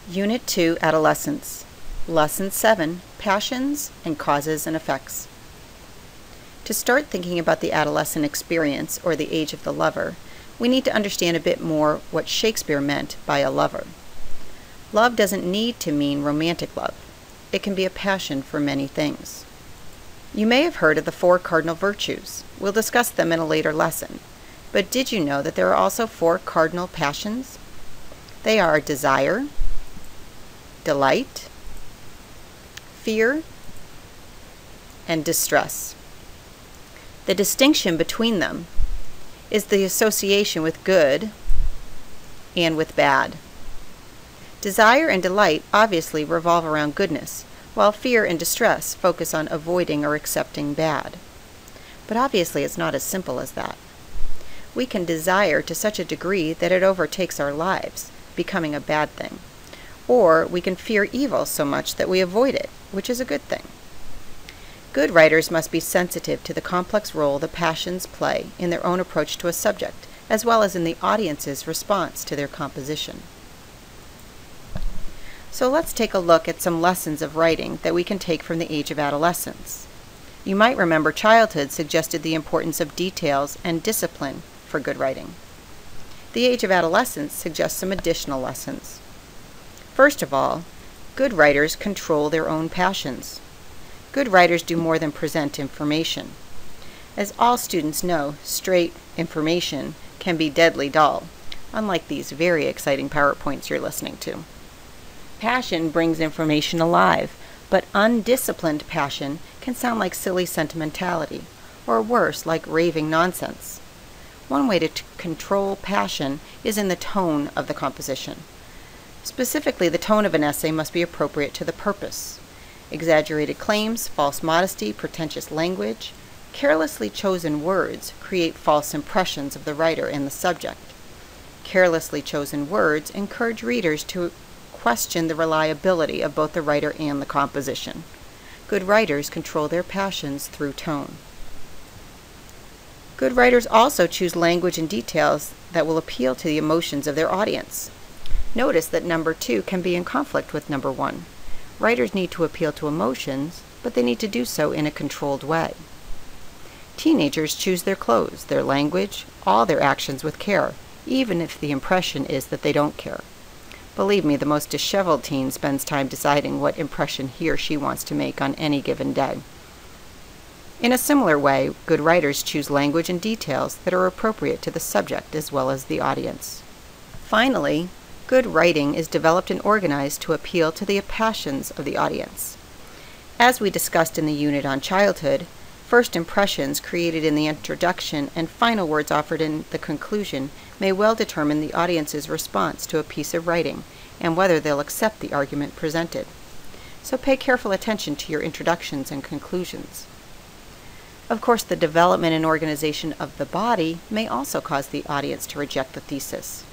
Unit 2, Adolescence, Lesson 7, Passions and Causes and Effects. To start thinking about the adolescent experience, or the age of the lover, we need to understand a bit more what Shakespeare meant by a lover. Love doesn't need to mean romantic love. It can be a passion for many things. You may have heard of the 4 cardinal virtues. We'll discuss them in a later lesson. But did you know that there are also 4 cardinal passions? They are desire, delight, fear, and distress. The distinction between them is the association with good and with bad. Desire and delight obviously revolve around goodness, while fear and distress focus on avoiding or accepting bad. But obviously it's not as simple as that. We can desire to such a degree that it overtakes our lives, becoming a bad thing. Or we can fear evil so much that we avoid it, which is a good thing. Good writers must be sensitive to the complex role the passions play in their own approach to a subject, as well as in the audience's response to their composition. So let's take a look at some lessons of writing that we can take from the age of adolescence. You might remember childhood suggested the importance of details and discipline for good writing. The age of adolescence suggests some additional lessons. First of all, good writers control their own passions. Good writers do more than present information. As all students know, straight information can be deadly dull, unlike these very exciting PowerPoints you're listening to. Passion brings information alive, but undisciplined passion can sound like silly sentimentality, or worse, like raving nonsense. One way to control passion is in the tone of the composition. Specifically, the tone of an essay must be appropriate to the purpose. Exaggerated claims, false modesty, pretentious language, carelessly chosen words create false impressions of the writer and the subject. Carelessly chosen words encourage readers to question the reliability of both the writer and the composition. Good writers control their passions through tone. Good writers also choose language and details that will appeal to the emotions of their audience. Notice that number 2 can be in conflict with number 1. Writers need to appeal to emotions, but they need to do so in a controlled way. Teenagers choose their clothes, their language, all their actions with care, even if the impression is that they don't care. Believe me, the most disheveled teen spends time deciding what impression he or she wants to make on any given day. In a similar way, good writers choose language and details that are appropriate to the subject as well as the audience. Finally, good writing is developed and organized to appeal to the passions of the audience. As we discussed in the unit on childhood, first impressions created in the introduction and final words offered in the conclusion may well determine the audience's response to a piece of writing and whether they'll accept the argument presented. So pay careful attention to your introductions and conclusions. Of course, the development and organization of the body may also cause the audience to reject the thesis.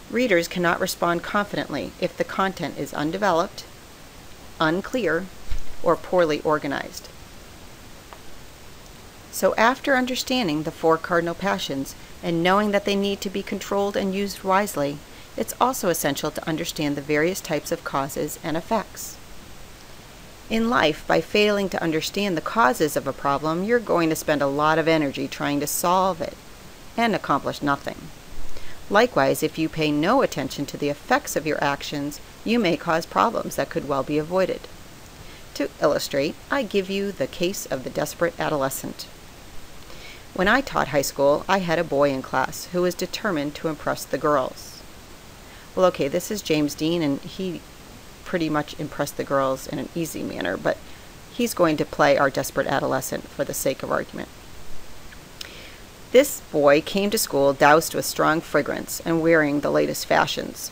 Readers cannot respond confidently if the content is undeveloped, unclear, or poorly organized. So after understanding the 4 cardinal passions and knowing that they need to be controlled and used wisely, it's also essential to understand the various types of causes and effects. In life, by failing to understand the causes of a problem, you're going to spend a lot of energy trying to solve it and accomplish nothing. Likewise, if you pay no attention to the effects of your actions, you may cause problems that could well be avoided. To illustrate, I give you the case of the desperate adolescent. When I taught high school, I had a boy in class who was determined to impress the girls. Well, okay, this is James Dean, and he pretty much impressed the girls in an easy manner, but he's going to play our desperate adolescent for the sake of argument. This boy came to school doused with strong fragrance and wearing the latest fashions.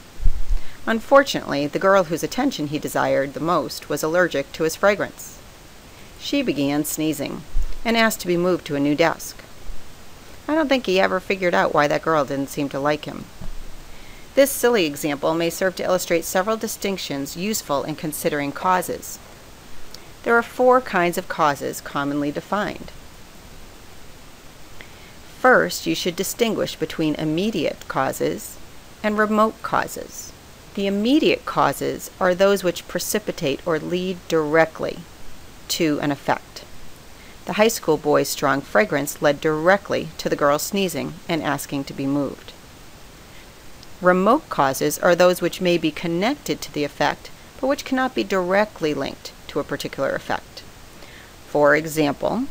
Unfortunately, the girl whose attention he desired the most was allergic to his fragrance. She began sneezing and asked to be moved to a new desk. I don't think he ever figured out why that girl didn't seem to like him. This silly example may serve to illustrate several distinctions useful in considering causes. There are 4 kinds of causes commonly defined. First, you should distinguish between immediate causes and remote causes. The immediate causes are those which precipitate or lead directly to an effect. The high school boy's strong fragrance led directly to the girl sneezing and asking to be moved. Remote causes are those which may be connected to the effect, but which cannot be directly linked to a particular effect. For example,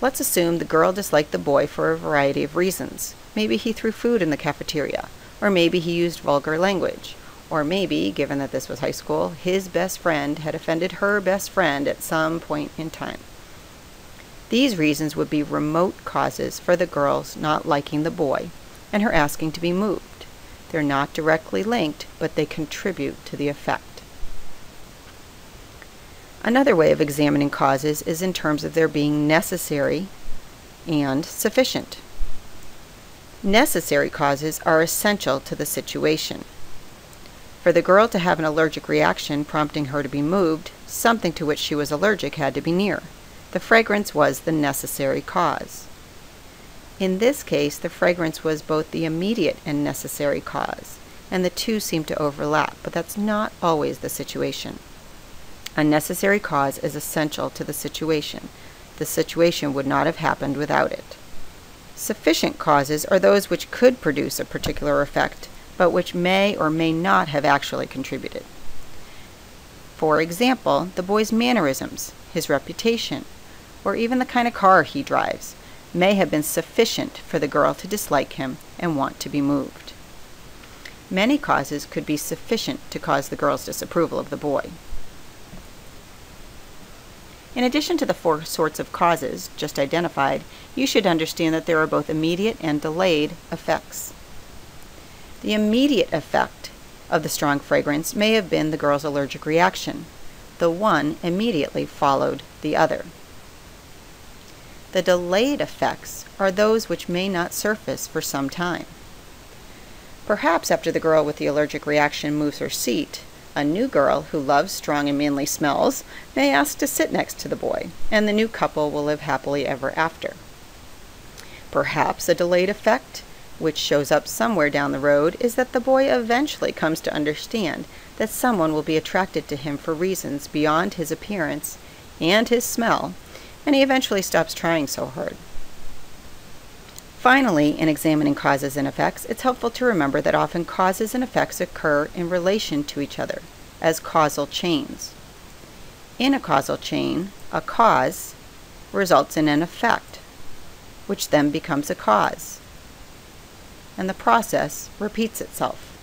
let's assume the girl disliked the boy for a variety of reasons. Maybe he threw food in the cafeteria, or maybe he used vulgar language, or maybe, given that this was high school, his best friend had offended her best friend at some point in time. These reasons would be remote causes for the girl's not liking the boy and her asking to be moved. They're not directly linked, but they contribute to the effect. Another way of examining causes is in terms of their being necessary and sufficient. Necessary causes are essential to the situation. For the girl to have an allergic reaction prompting her to be moved, something to which she was allergic had to be near. The fragrance was the necessary cause. In this case, the fragrance was both the immediate and necessary cause, and the two seem to overlap, but that's not always the situation. A necessary cause is essential to the situation. The situation would not have happened without it. Sufficient causes are those which could produce a particular effect, but which may or may not have actually contributed. For example, the boy's mannerisms, his reputation, or even the kind of car he drives, may have been sufficient for the girl to dislike him and want to be moved. Many causes could be sufficient to cause the girl's disapproval of the boy. In addition to the four sorts of causes just identified, you should understand that there are both immediate and delayed effects. The immediate effect of the strong fragrance may have been the girl's allergic reaction. The one immediately followed the other. The delayed effects are those which may not surface for some time. Perhaps after the girl with the allergic reaction moves her seat, a new girl who loves strong and manly smells may ask to sit next to the boy, and the new couple will live happily ever after. Perhaps a delayed effect, which shows up somewhere down the road, is that the boy eventually comes to understand that someone will be attracted to him for reasons beyond his appearance and his smell, and he eventually stops trying so hard. Finally, in examining causes and effects, it's helpful to remember that often causes and effects occur in relation to each other, as causal chains. In a causal chain, a cause results in an effect, which then becomes a cause, and the process repeats itself.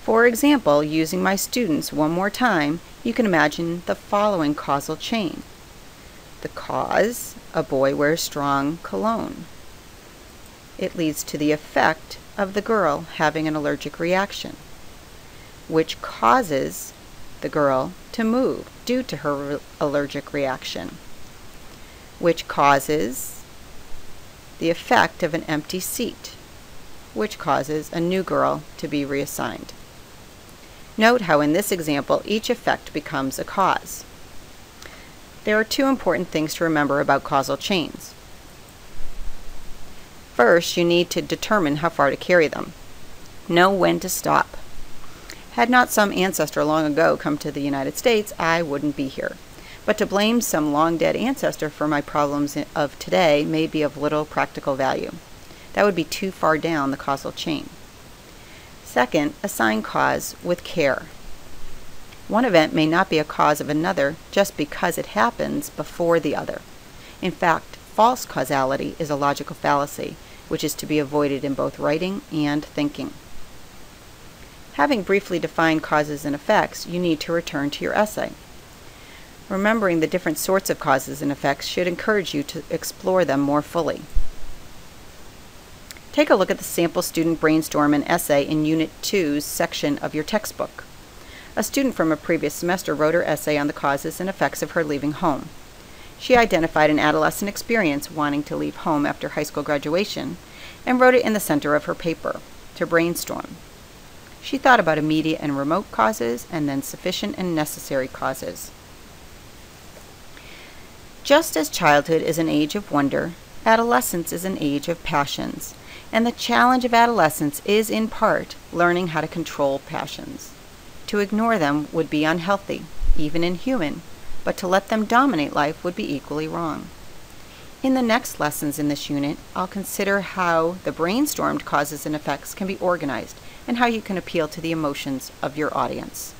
For example, using my students one more time, you can imagine the following causal chain. The cause, a boy wears strong cologne. It leads to the effect of the girl having an allergic reaction, which causes the girl to move due to her allergic reaction, which causes the effect of an empty seat, which causes a new girl to be reassigned. Note how in this example each effect becomes a cause. There are two important things to remember about causal chains. First, you need to determine how far to carry them. Know when to stop. Had not some ancestor long ago come to the United States, I wouldn't be here. But to blame some long-dead ancestor for my problems of today may be of little practical value. That would be too far down the causal chain. Second, assign cause with care. One event may not be a cause of another just because it happens before the other. In fact, false causality is a logical fallacy, which is to be avoided in both writing and thinking. Having briefly defined causes and effects, you need to return to your essay. Remembering the different sorts of causes and effects should encourage you to explore them more fully. Take a look at the sample student brainstorm and essay in Unit 2's section of your textbook. A student from a previous semester wrote her essay on the causes and effects of her leaving home. She identified an adolescent experience wanting to leave home after high school graduation and wrote it in the center of her paper to brainstorm. She thought about immediate and remote causes and then sufficient and necessary causes. Just as childhood is an age of wonder, adolescence is an age of passions. And the challenge of adolescence is, in part, learning how to control passions. To ignore them would be unhealthy, even inhuman, but to let them dominate life would be equally wrong. In the next lessons in this unit, I'll consider how the brainstormed causes and effects can be organized and how you can appeal to the emotions of your audience.